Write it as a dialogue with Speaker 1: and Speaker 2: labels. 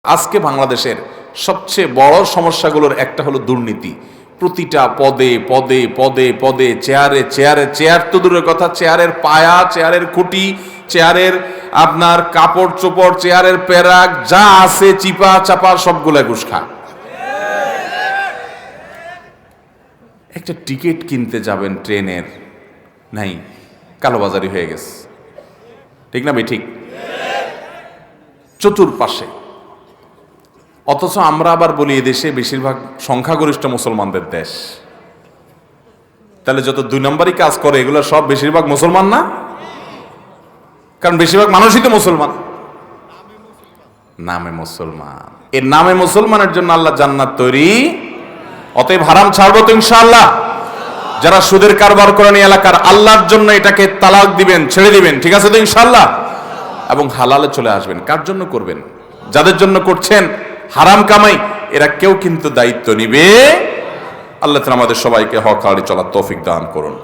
Speaker 1: আজকে বাংলাদেশের সবচেয়ে বড় সমস্যাগুলোর একটা হলো দুর্নীতি। প্রতিটা পদে পদে পদে পদে চেয়ারে চেয়ারে, চেয়ার তো দূরের কথা, চেয়ারের পায়া, চেয়ারের খুঁটি, চেয়ারের আপনার কাপড় চোপড়, চেয়ারের পেরাক যা আছে চিপা চাপা সবগুলা ঘুষ খা। একটা টিকিট কিনতে যাবেন ট্রেনের, নাই, কালোবাজারি হয়ে গেছে, ঠিক না ভাই? ঠিক। চতুর্পাশে, অথচ আমরা আবার বলি এদেশে বেশিরভাগ সংখ্যাগরিষ্ঠ মুসলমানদের দেশ। তাহলে যত দুই নম্বরই কাজ করে এগুলো সব বেশিরভাগ মুসলমান না? কারণ বেশিরভাগ মানুষই তো মুসলমান, নামে মুসলমান। এর নামে মুসলমানের জন্য আল্লাহ জান্নাত তৈরি। অতএব হারাম ছাড়বো তো ইনশাআল্লাহ। যারা সুদের কারবার করেন এই এলাকার, আল্লাহর জন্য এটাকে তালাক দিবেন, ছেড়ে দিবেন, ঠিক আছে তো ইনশাআল্লাহ? এবং হালালে চলে আসবেন। কার জন্য করবেন? যাদের জন্য করছেন হারাম কামাই, এরা কেউ কিন্তু দায়িত্ব নিবে। আল্লাহ তাআলা আমাদের সবাইকে হক হালালে চলার তৌফিক দান করুন।